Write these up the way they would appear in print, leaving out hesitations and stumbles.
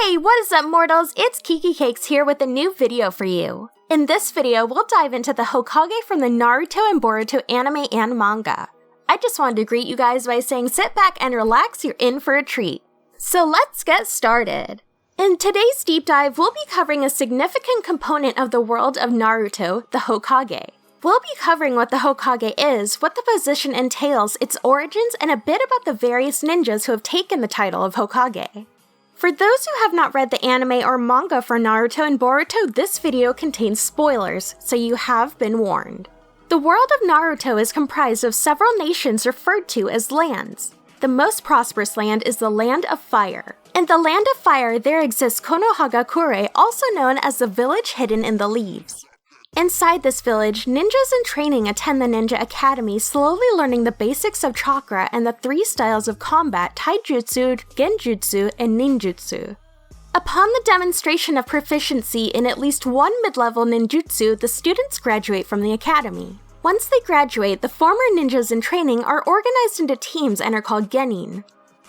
Hey, what is up mortals? It's Kiki Cakes here with a new video for you. In this video, we'll dive into the Hokage from the Naruto and Boruto anime and manga. I just wanted to greet you guys by saying sit back and relax, you're in for a treat. So let's get started. In today's deep dive, we'll be covering a significant component of the world of Naruto, the Hokage. We'll be covering what the Hokage is, what the position entails, its origins, and a bit about the various ninjas who have taken the title of Hokage. For those who have not read the anime or manga for Naruto and Boruto, this video contains spoilers, so you have been warned. The world of Naruto is comprised of several nations referred to as lands. The most prosperous land is the Land of Fire. In the Land of Fire, there exists Konohagakure, also known as the village hidden in the leaves. Inside this village, ninjas in training attend the Ninja Academy, slowly learning the basics of chakra and the three styles of combat: taijutsu, genjutsu, and ninjutsu. Upon the demonstration of proficiency in at least one mid-level ninjutsu, the students graduate from the academy. Once they graduate, the former ninjas in training are organized into teams and are called genin.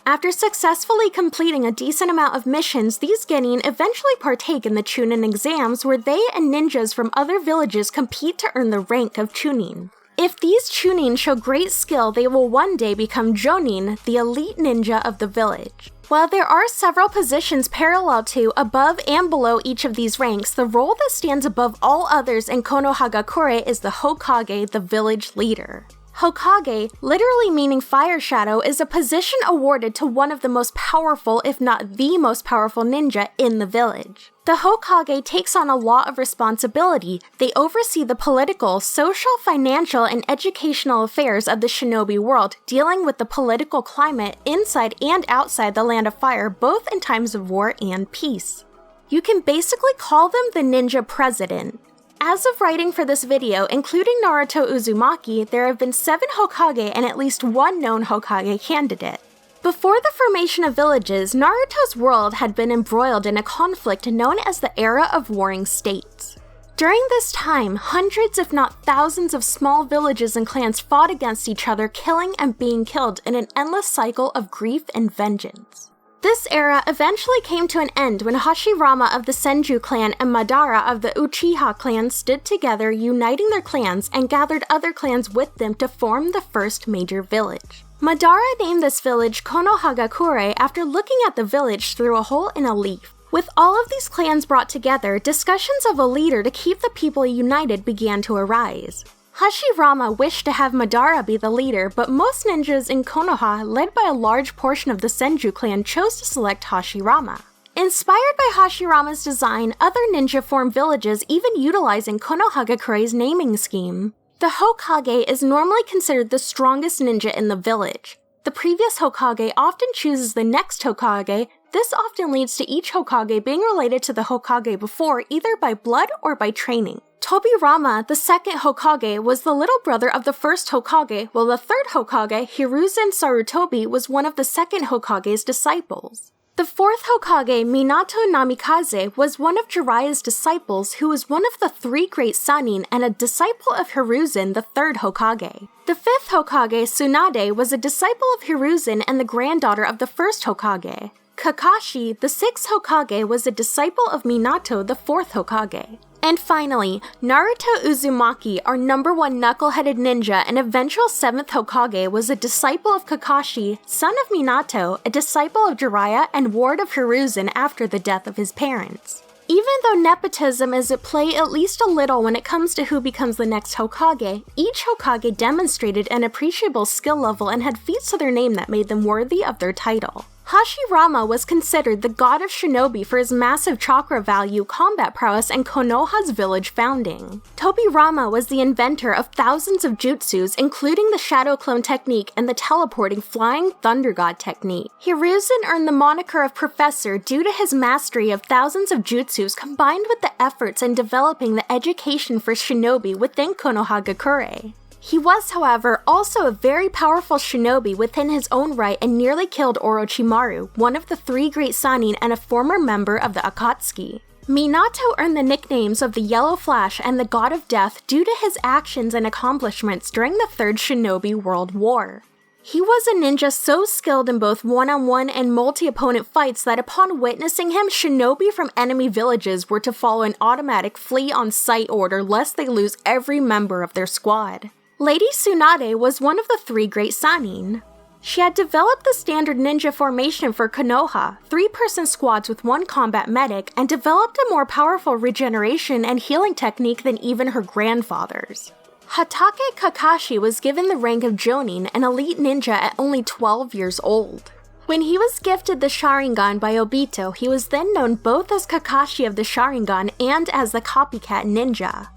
After successfully completing a decent amount of missions, these genin eventually partake in the Chunin exams, where they and ninjas from other villages compete to earn the rank of Chunin. If these Chunin show great skill, they will one day become Jonin, the elite ninja of the village. While there are several positions parallel to, above, and below each of these ranks, the role that stands above all others in Konohagakure is the Hokage, the village leader. Hokage, literally meaning fire shadow, is a position awarded to one of the most powerful, if not the most powerful ninja in the village. The Hokage takes on a lot of responsibility. They oversee the political, social, financial, and educational affairs of the shinobi world, dealing with the political climate inside and outside the Land of Fire, both in times of war and peace. You can basically call them the ninja president. As of writing for this video, including Naruto Uzumaki, there have been 7 Hokage and at least one known Hokage candidate. Before the formation of villages, Naruto's world had been embroiled in a conflict known as the Era of Warring States. During this time, hundreds if not thousands of small villages and clans fought against each other, killing and being killed in an endless cycle of grief and vengeance. This era eventually came to an end when Hashirama of the Senju clan and Madara of the Uchiha clan stood together, uniting their clans, and gathered other clans with them to form the first major village. Madara named this village Konohagakure after looking at the village through a hole in a leaf. With all of these clans brought together, discussions of a leader to keep the people united began to arise. Hashirama wished to have Madara be the leader, but most ninjas in Konoha, led by a large portion of the Senju clan, chose to select Hashirama. Inspired by Hashirama's design, other ninja formed villages, even utilizing Konohagakure's naming scheme. The Hokage is normally considered the strongest ninja in the village. The previous Hokage often chooses the next Hokage. This often leads to each Hokage being related to the Hokage before, either by blood or by training. Tobirama, the second Hokage, was the little brother of the first Hokage, while the third Hokage, Hiruzen Sarutobi, was one of the second Hokage's disciples. The fourth Hokage, Minato Namikaze, was one of Jiraiya's disciples, who was one of the 3 great Sannin and a disciple of Hiruzen, the third Hokage. The fifth Hokage, Tsunade, was a disciple of Hiruzen and the granddaughter of the first Hokage. Kakashi, the sixth Hokage, was a disciple of Minato, the fourth Hokage. And finally, Naruto Uzumaki, our number 1 knuckle-headed ninja and eventual 7th Hokage, was a disciple of Kakashi, son of Minato, a disciple of Jiraiya, and ward of Hiruzen after the death of his parents. Even though nepotism is at play at least a little when it comes to who becomes the next Hokage, each Hokage demonstrated an appreciable skill level and had feats to their name that made them worthy of their title. Hashirama was considered the god of shinobi for his massive chakra value, combat prowess, and Konoha's village founding. Tobirama was the inventor of thousands of jutsus, including the shadow clone technique and the teleporting flying thunder god technique. Hiruzen earned the moniker of professor due to his mastery of thousands of jutsus combined with the efforts in developing the education for shinobi within Konohagakure. He was, however, also a very powerful shinobi within his own right and nearly killed Orochimaru, one of the 3 great Sannin and a former member of the Akatsuki. Minato earned the nicknames of the Yellow Flash and the God of Death due to his actions and accomplishments during the Third Shinobi World War. He was a ninja so skilled in both one-on-one and multi-opponent fights that upon witnessing him, shinobi from enemy villages were to follow an automatic flee-on-sight order lest they lose every member of their squad. Lady Tsunade was one of the 3 great Sannin. She had developed the standard ninja formation for Konoha, 3-person squads with 1 combat medic, and developed a more powerful regeneration and healing technique than even her grandfathers. Hatake Kakashi was given the rank of Jonin, an elite ninja at only 12 years old. When he was gifted the Sharingan by Obito, he was then known both as Kakashi of the Sharingan and as the Copycat Ninja.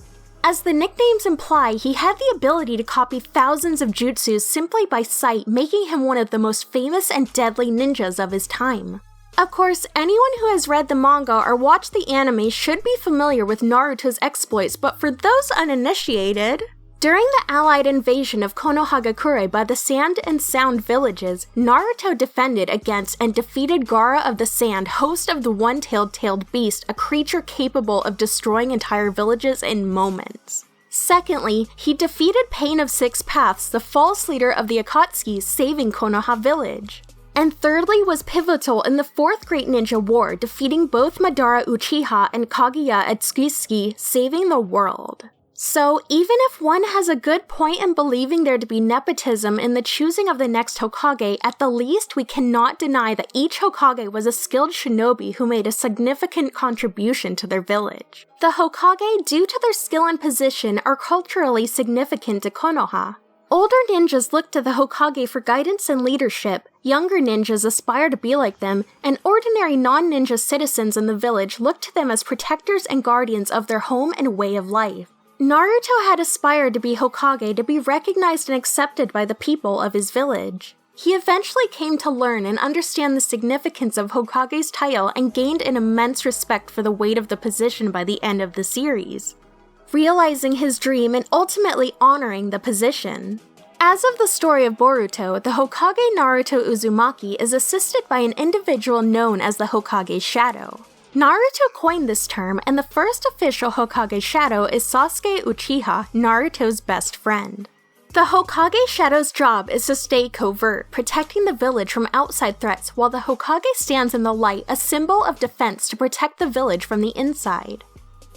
As the nicknames imply, he had the ability to copy thousands of jutsus simply by sight, making him one of the most famous and deadly ninjas of his time. Of course, anyone who has read the manga or watched the anime should be familiar with Naruto's exploits, but for those uninitiated, during the allied invasion of Konohagakure by the Sand and Sound villages, Naruto defended against and defeated Gaara of the Sand, host of the one-tailed beast, a creature capable of destroying entire villages in moments. Secondly, he defeated Pain of Six Paths, the false leader of the Akatsuki, saving Konoha village. And thirdly was pivotal in the 4th Great Ninja War, defeating both Madara Uchiha and Kaguya Atsuki, saving the world. So, even if one has a good point in believing there to be nepotism in the choosing of the next Hokage, at the least we cannot deny that each Hokage was a skilled shinobi who made a significant contribution to their village. The Hokage, due to their skill and position, are culturally significant to Konoha. Older ninjas look to the Hokage for guidance and leadership, younger ninjas aspire to be like them, and ordinary non-ninja citizens in the village look to them as protectors and guardians of their home and way of life. Naruto had aspired to be Hokage to be recognized and accepted by the people of his village. He eventually came to learn and understand the significance of Hokage's title and gained an immense respect for the weight of the position by the end of the series, realizing his dream and ultimately honoring the position. As of the story of Boruto, the Hokage Naruto Uzumaki is assisted by an individual known as the Hokage Shadow. Naruto coined this term, and the first official Hokage Shadow is Sasuke Uchiha, Naruto's best friend. The Hokage Shadow's job is to stay covert, protecting the village from outside threats, while the Hokage stands in the light, a symbol of defense to protect the village from the inside.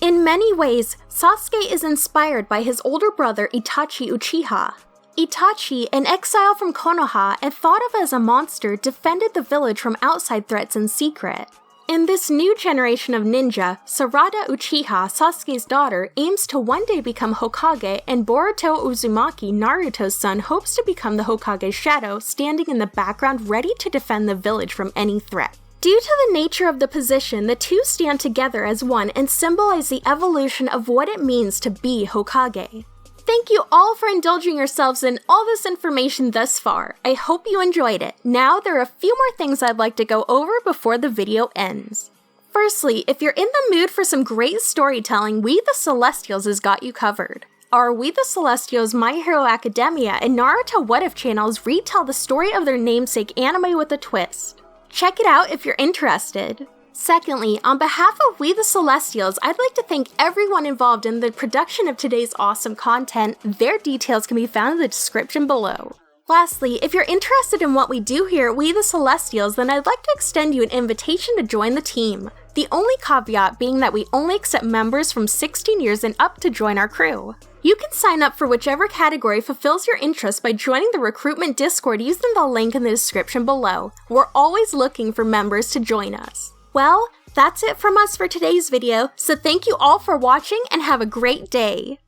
In many ways, Sasuke is inspired by his older brother Itachi Uchiha. Itachi, an exile from Konoha and thought of as a monster, defended the village from outside threats in secret. In this new generation of ninja, Sarada Uchiha, Sasuke's daughter, aims to one day become Hokage, and Boruto Uzumaki, Naruto's son, hopes to become the Hokage Shadow, standing in the background ready to defend the village from any threat. Due to the nature of the position, the two stand together as one and symbolize the evolution of what it means to be Hokage. Thank you all for indulging yourselves in all this information thus far. I hope you enjoyed it. Now there are a few more things I'd like to go over before the video ends. Firstly, if you're in the mood for some great storytelling, We the Celestials has got you covered. Our We the Celestials, My Hero Academia, and Naruto What If channels retell the story of their namesake anime with a twist. Check it out if you're interested. Secondly, on behalf of We the Celestials, I'd like to thank everyone involved in the production of today's awesome content. Their details can be found in the description below. Lastly, if you're interested in what we do here at We the Celestials, then I'd like to extend you an invitation to join the team. The only caveat being that we only accept members from 16 years and up to join our crew. You can sign up for whichever category fulfills your interest by joining the recruitment Discord using the link in the description below. We're always looking for members to join us. Well, that's it from us for today's video, so thank you all for watching and have a great day!